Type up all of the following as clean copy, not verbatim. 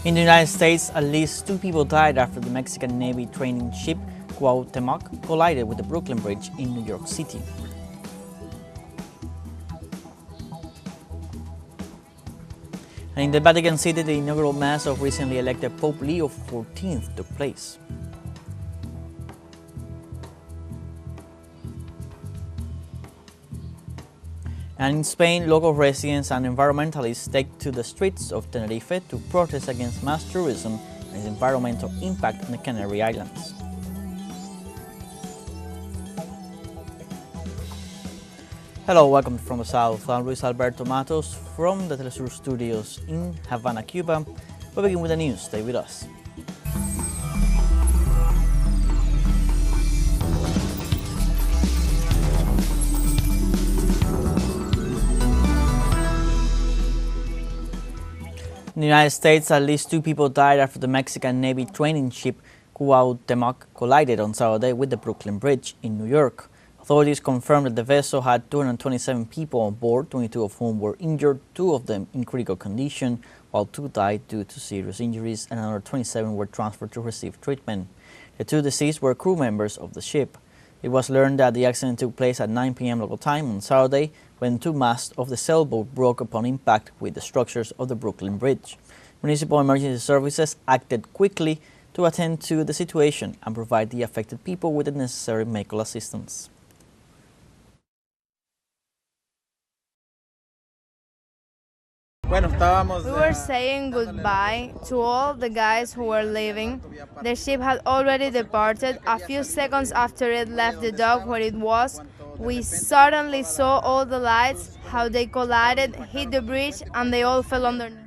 In the United States, at least 2 people died after the Mexican Navy training ship Cuauhtemoc collided with the Brooklyn Bridge in New York City. And in the Vatican City, the inaugural Mass of recently elected Pope Leo XIV took place. And in Spain, local residents and environmentalists take to the streets of Tenerife to protest against mass tourism and its environmental impact on the Canary Islands. Hello, welcome from the South. I'm Luis Alberto Matos from the teleSUR studios in Havana, Cuba. We begin with the news. Stay with us. In the United States, at least 2 people died after the Mexican Navy training ship Cuauhtemoc collided on Saturday with the Brooklyn Bridge in New York. Authorities confirmed that the vessel had 227 people on board, 22 of whom were injured, 2 of them in critical condition, while 2 died due to serious injuries and another 27 were transferred to receive treatment. The 2 deceased were crew members of the ship. It was learned that the accident took place at 9 p.m. local time on Saturday when 2 masts of the sailboat broke upon impact with the structures of the Brooklyn Bridge. Municipal emergency services acted quickly to attend to the situation and provide the affected people with the necessary medical assistance. We were saying goodbye to all the guys who were leaving. The ship had already departed. A few seconds after it left the dock where it was, we suddenly saw all the lights, how they collided, hit the bridge, and they all fell underneath.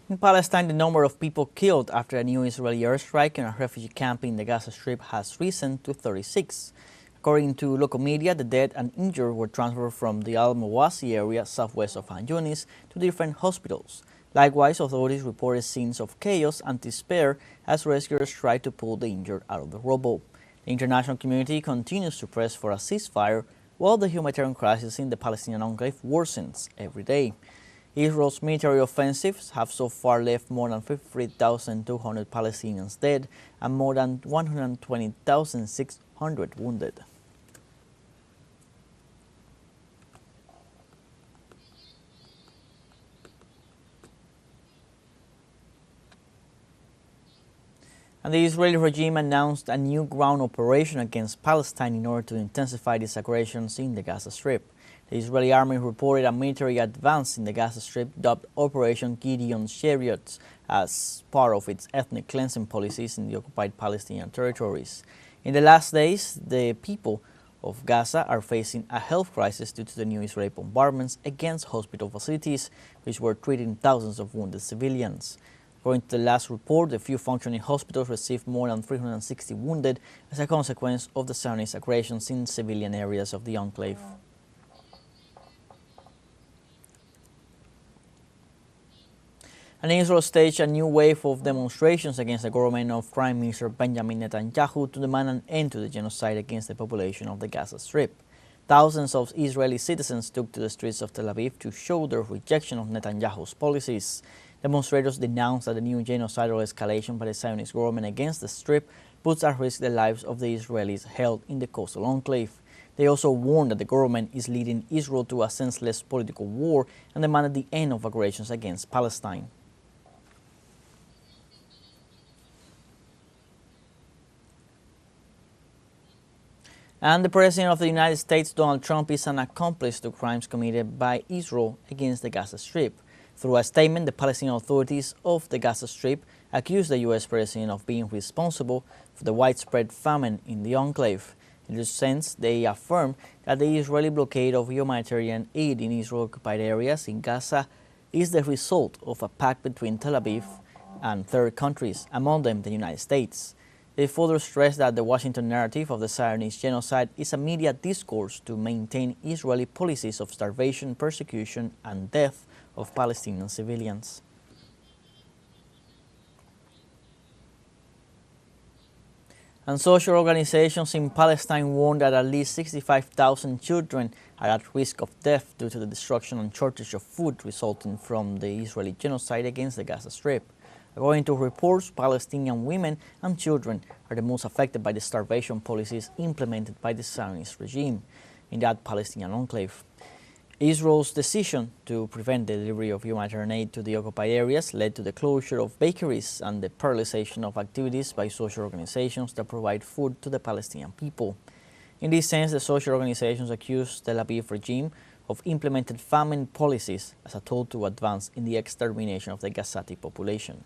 In Palestine, the number of people killed after a new Israeli airstrike in a refugee camp in the Gaza Strip has risen to 36. According to local media, the dead and injured were transferred from the Al-Mawasi area southwest of Han Yunis to different hospitals. Likewise, authorities reported scenes of chaos and despair as rescuers tried to pull the injured out of the rubble. The international community continues to press for a ceasefire while the humanitarian crisis in the Palestinian enclave worsens every day. Israel's military offensives have so far left more than 53,200 Palestinians dead and more than 120,600 wounded. And the Israeli regime announced a new ground operation against Palestine in order to intensify its aggressions in the Gaza Strip. The Israeli army reported a military advance in the Gaza Strip dubbed Operation Gideon's Chariots as part of its ethnic cleansing policies in the occupied Palestinian territories. In the last days, the people of Gaza are facing a health crisis due to the new Israeli bombardments against hospital facilities, which were treating thousands of wounded civilians. According to the last report, the few functioning hospitals received more than 360 wounded as a consequence of the Zionist aggressions in civilian areas of the enclave. And Israel staged a new wave of demonstrations against the government of Prime Minister Benjamin Netanyahu to demand an end to the genocide against the population of the Gaza Strip. Thousands of Israeli citizens took to the streets of Tel Aviv to show their rejection of Netanyahu's policies. Demonstrators denounced that the new genocidal escalation by the Zionist government against the Strip puts at risk the lives of the Israelis held in the coastal enclave. They also warned that the government is leading Israel to a senseless political war and demanded the end of aggressions against Palestine. And the President of the United States, Donald Trump, is an accomplice to crimes committed by Israel against the Gaza Strip. Through a statement, the Palestinian authorities of the Gaza Strip accused the U.S. President of being responsible for the widespread famine in the enclave. In this sense, they affirmed that the Israeli blockade of humanitarian aid in Israel-occupied areas in Gaza is the result of a pact between Tel Aviv and third countries, among them the United States. They further stressed that the Washington narrative of the Zionist genocide is a media discourse to maintain Israeli policies of starvation, persecution, and death of Palestinian civilians. And social organizations in Palestine warn that at least 65,000 children are at risk of death due to the destruction and shortage of food resulting from the Israeli genocide against the Gaza Strip. According to reports, Palestinian women and children are the most affected by the starvation policies implemented by the Zionist regime in that Palestinian enclave. Israel's decision to prevent the delivery of humanitarian aid to the occupied areas led to the closure of bakeries and the paralyzation of activities by social organizations that provide food to the Palestinian people. In this sense, the social organizations accuse the Tel Aviv regime of implemented famine policies as a tool to advance in the extermination of the Gazati population.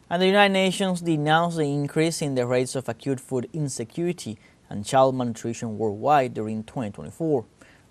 And the United Nations denounced the increase in the rates of acute food insecurity and child malnutrition worldwide during 2024.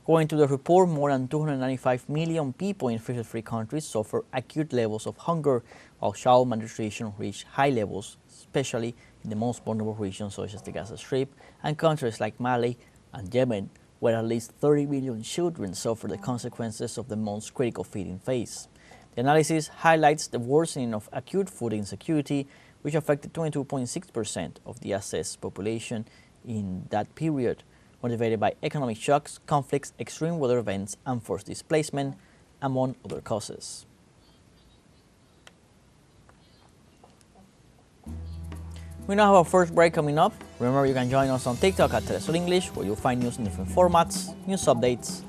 According to the report, more than 295 million people in 53 countries suffer acute levels of hunger, while child malnutrition reached high levels, especially in the most vulnerable regions such as the Gaza Strip and countries like Mali and Yemen, where at least 30 million children suffer the consequences of the most critical feeding phase. The analysis highlights the worsening of acute food insecurity, which affected 22.6% of the assessed population in that period, motivated by economic shocks, conflicts, extreme weather events, and forced displacement, among other causes. We now have our first break coming up. Remember, you can join us on TikTok at teleSUR English, where you'll find news in different formats, news updates,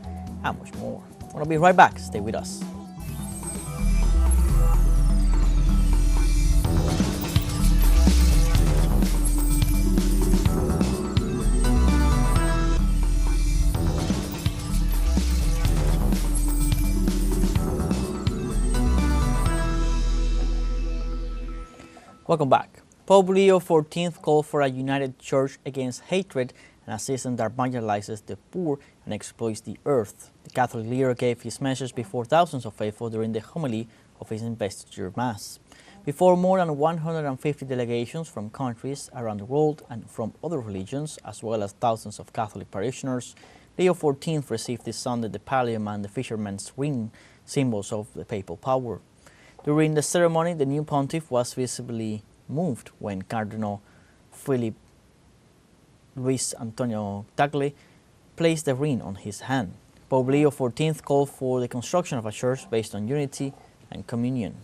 and much more. We'll be right back. Stay with us. Welcome back. Pope Leo XIV called for a united church against hatred and a system that marginalizes the poor and exploits the earth. The Catholic leader gave his message before thousands of faithful during the homily of his investiture mass. Before more than 150 delegations from countries around the world and from other religions, as well as thousands of Catholic parishioners, Leo XIV received this Sunday the pallium and the fisherman's ring, symbols of the papal power. During the ceremony, the new pontiff was visibly moved when Cardinal Philip Luis Antonio Tagle placed the ring on his hand. Pope Leo XIV called for the construction of a church based on unity and communion.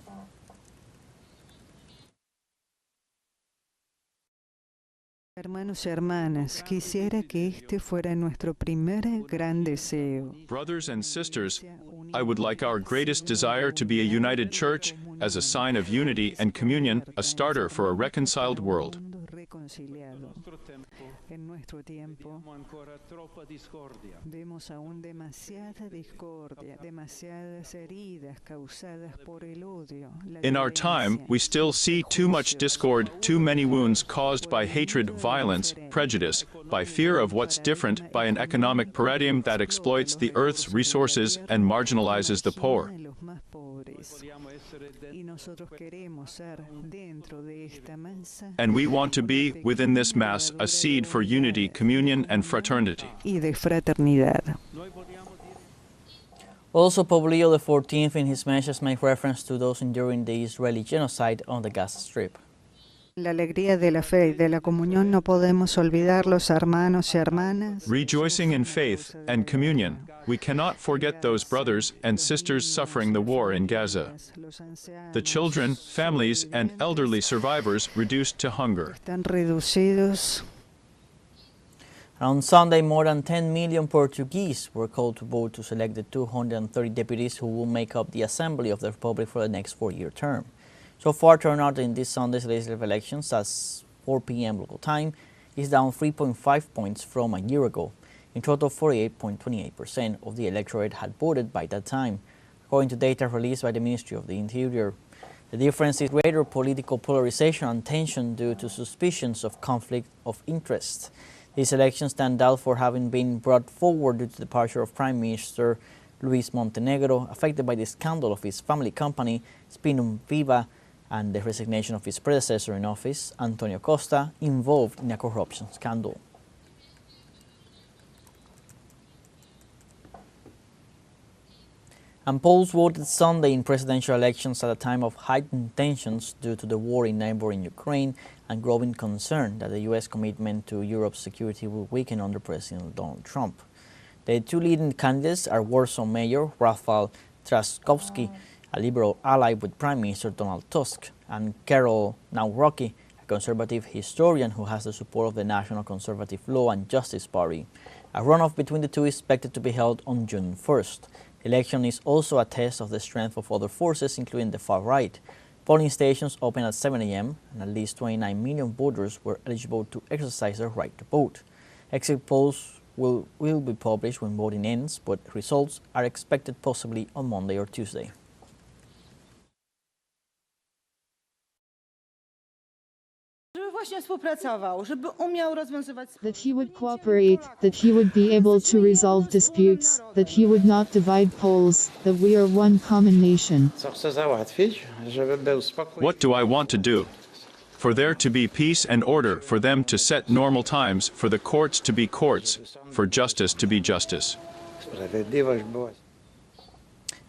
Hermanos y hermanas, quisiera que este fuera nuestro primer gran deseo. Brothers and sisters, I would like our greatest desire to be a united church as a sign of unity and communion, a starter for a reconciled world. En nuestro tiempo vemos aún demasiada discordia, demasiadas heridas causadas por el odio. In our time, we still see too much discord, too many wounds caused by hatred, violence, prejudice, by fear of what's different, by an economic paradigm that exploits the earth's resources and marginalizes the poor. And we want to be, within this Mass, a seed for unity, communion, and fraternity. Also, Pope Leo XIV in his message made reference to those enduring the Israeli genocide on the Gaza Strip. La alegría de la fe y de la comunión no podemos olvidar los hermanos y hermanas. Rejoicing in faith and communion, we cannot forget those brothers and sisters suffering the war in Gaza. The children, families, and elderly survivors reduced to hunger. Están reducidos. On Sunday, more than 10 million Portuguese were called to vote to select the 230 deputies who will make up the Assembly of the Republic for the next four-year term. So far, turnout in this Sunday's legislative elections at 4 p.m. local time is down 3.5 points from a year ago. In total, 48.28% of the electorate had voted by that time, according to data released by the Ministry of the Interior. The difference is greater political polarization and tension due to suspicions of conflict of interest. These elections stand out for having been brought forward due to the departure of Prime Minister Luis Montenegro, affected by the scandal of his family company, Spinum Viva, and the resignation of his predecessor in office, Antonio Costa, involved in a corruption scandal. And Poles voted Sunday in presidential elections at a time of heightened tensions due to the war in neighboring Ukraine and growing concern that the U.S. commitment to Europe's security will weaken under President Donald Trump. The two leading candidates are Warsaw Mayor Rafał Trzaskowski, a liberal ally with Prime Minister Donald Tusk, and Karol Nawrocki, a conservative historian who has the support of the National Conservative Law and Justice Party. A runoff between the two is expected to be held on June 1st. The election is also a test of the strength of other forces, including the far right. Polling stations opened at 7 a.m. and at least 29 million voters were eligible to exercise their right to vote. Exit polls will be published when voting ends, but results are expected possibly on Monday or Tuesday. That he would cooperate, that he would be able to resolve disputes, that he would not divide Poles, that we are one common nation. What do I want to do? For there to be peace and order, for them to set normal times, for the courts to be courts, for justice to be justice.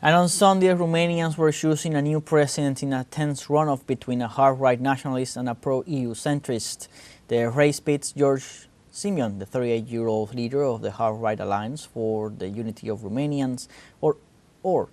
And on Sunday, Romanians were choosing a new president in a tense runoff between a hard-right nationalist and a pro-EU centrist. The race pits George Simion, the 38-year-old leader of the hard-right Alliance for the Unity of Romanians, or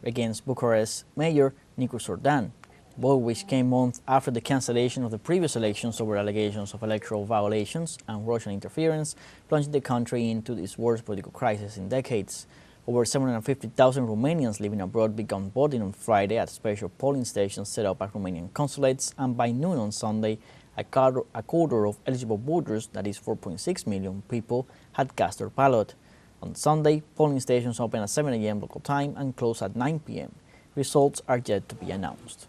against Bucharest Mayor Nicu Sordan, both which came months after the cancellation of the previous elections over allegations of electoral violations and Russian interference, plunged the country into its worst political crisis in decades. Over 750,000 Romanians living abroad began voting on Friday at special polling stations set up at Romanian consulates, and by noon on Sunday, a quarter of eligible voters, that is 4.6 million people, had cast their ballot. On Sunday, polling stations opened at 7 a.m. local time and closed at 9 p.m. Results are yet to be announced.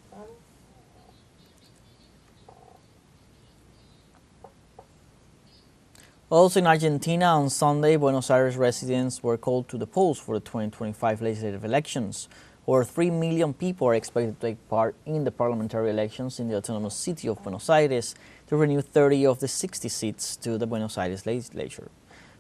Also in Argentina, on Sunday, Buenos Aires residents were called to the polls for the 2025 legislative elections. Over 3 million people are expected to take part in the parliamentary elections in the autonomous city of Buenos Aires to renew 30 of the 60 seats to the Buenos Aires legislature.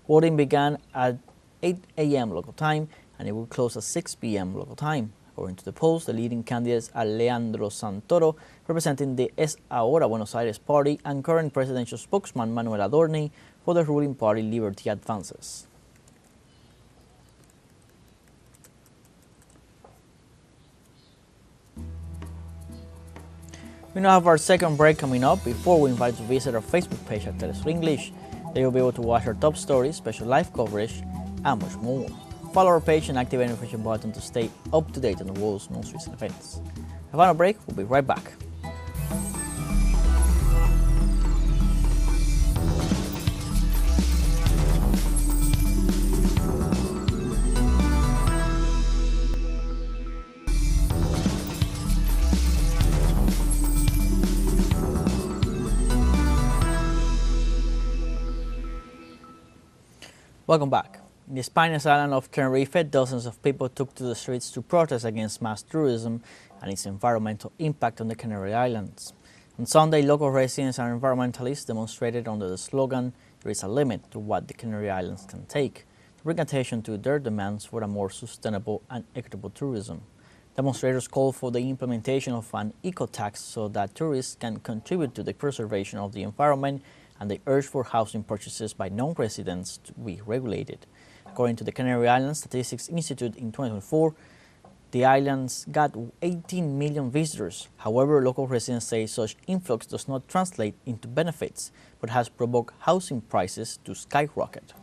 Voting began at 8 a.m. local time and it will close at 6 p.m. local time. According to the polls, the leading candidates are Leandro Santoro, representing the Es Ahora Buenos Aires party, and current presidential spokesman Manuel Adorni for the ruling party Liberty Advances. We now have our second break coming up. Before we invite you to visit our Facebook page at teleSUR English, there you'll be able to watch our top stories, special live coverage, and much more. Follow our page and activate the notification button to stay up to date on the world's most recent events. A final break, we'll be right back. Welcome back. In the Spanish island of Tenerife, dozens of people took to the streets to protest against mass tourism and its environmental impact on the Canary Islands. On Sunday, local residents and environmentalists demonstrated under the slogan, "There is a limit to what the Canary Islands can take," to bring attention to their demands for a more sustainable and equitable tourism. Demonstrators called for the implementation of an eco-tax so that tourists can contribute to the preservation of the environment, and they urged for housing purchases by non-residents to be regulated. According to the Canary Islands Statistics Institute, in 2024, the islands got 18 million visitors. However, local residents say such influx does not translate into benefits, but has provoked housing prices to skyrocket.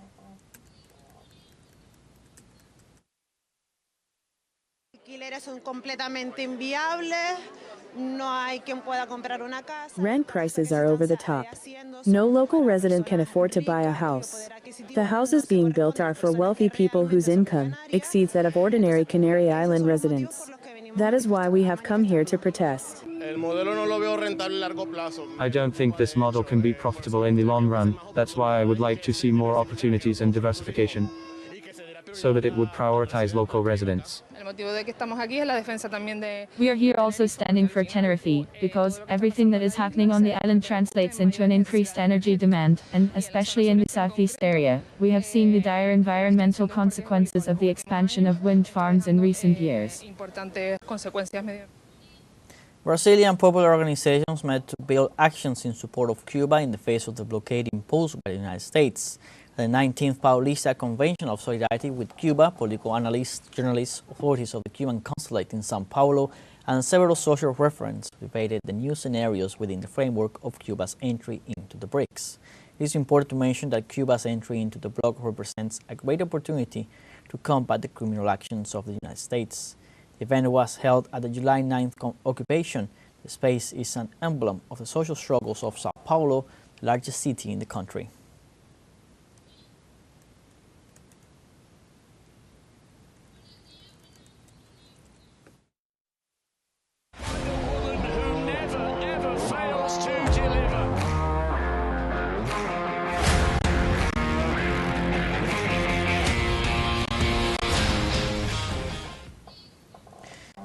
Rent prices are over the top. No local resident can afford to buy a house. The houses being built are for wealthy people whose income exceeds that of ordinary Canary Island residents. That is why we have come here to protest. I don't think this model can be profitable in the long run. That's why I would like to see more opportunities and diversification. so that it would prioritize local residents. We are here also standing for Tenerife, because everything that is happening on the island translates into an increased energy demand, and, especially in the southeast area, we have seen the dire environmental consequences of the expansion of wind farms in recent years. Brazilian popular organizations met to build actions in support of Cuba in the face of the blockade imposed by the United States. At the 19th Paulista Convention of Solidarity with Cuba, political analysts, journalists, authorities of the Cuban consulate in Sao Paulo, and several social referents debated the new scenarios within the framework of Cuba's entry into the BRICS. It is important to mention that Cuba's entry into the bloc represents a great opportunity to combat the criminal actions of the United States. The event was held at the July 9th occupation. The space is an emblem of the social struggles of Sao Paulo, the largest city in the country.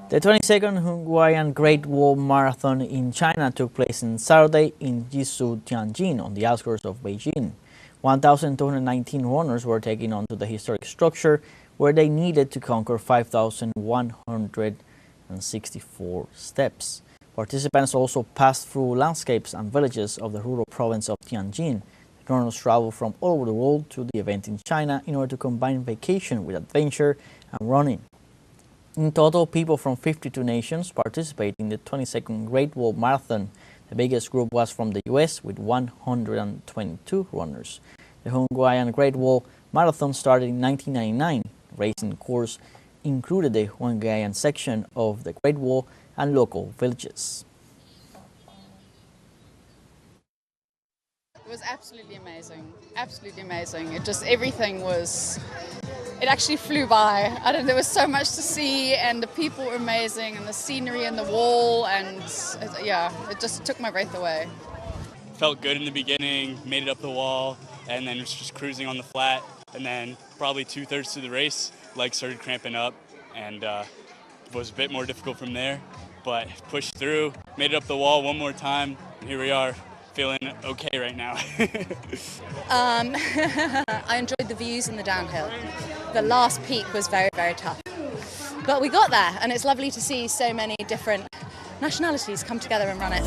The 22nd Hawaiian Great Wall Marathon in China took place on Saturday in Jisu, Tianjin, on the outskirts of Beijing. 1,219 runners were taken onto the historic structure, where they needed to conquer 5,164 steps. Participants also passed through landscapes and villages of the rural province of Tianjin. The runners traveled from all over the world to the event in China in order to combine vacation with adventure and running. In total, people from 52 nations participated in the 22nd Great Wall Marathon. The biggest group was from the U.S. with 122 runners. The Hawaiian Great Wall Marathon started in 1999. The racing course included the Hawaiian section of the Great Wall and local villages. It was absolutely amazing. Absolutely amazing. Everything was... It actually flew by. There was so much to see, and the people were amazing, and the scenery and the wall, and yeah, it just took my breath away. Felt good in the beginning, made it up the wall, and then was just cruising on the flat, and then probably 2/3 through the race, legs started cramping up, and it was a bit more difficult from there, but pushed through, made it up the wall one more time, and here we are. Feeling okay right now. I enjoyed the views and the downhill. The last peak was very, very tough. But we got there, and it's lovely to see so many different nationalities come together and run it.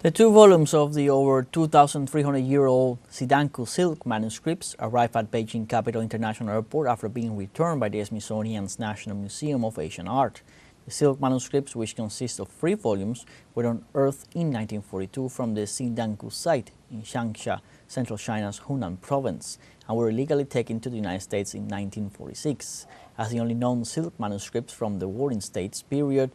The 2 volumes of the over 2,300-year-old Sidanku silk manuscripts arrived at Beijing Capital International Airport after being returned by the Smithsonian's National Museum of Asian Art. The silk manuscripts, which consist of 3 volumes, were unearthed in 1942 from the Sidanku site in Changsha, central China's Hunan province, and were illegally taken to the United States in 1946. As the only known silk manuscripts from the Warring States period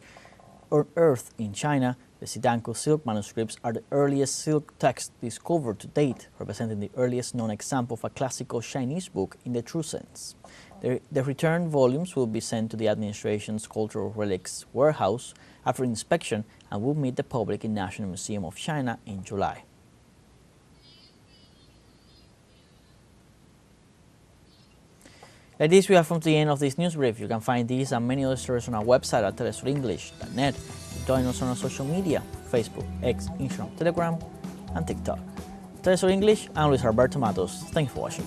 unearthed in China, the Sidanku silk manuscripts are the earliest silk text discovered to date, representing the earliest known example of a classical Chinese book in the true sense. The returned volumes will be sent to the administration's Cultural Relics Warehouse after inspection and will meet the public in National Museum of China in July. Like this, we have come to the end of this news brief. You can find these and many other stories on our website at telesurenglish.net. Join us on our social media, Facebook, X, Instagram, Telegram, and TikTok. TeleSUR English, I'm Luis Alberto Matos. Thanks for watching.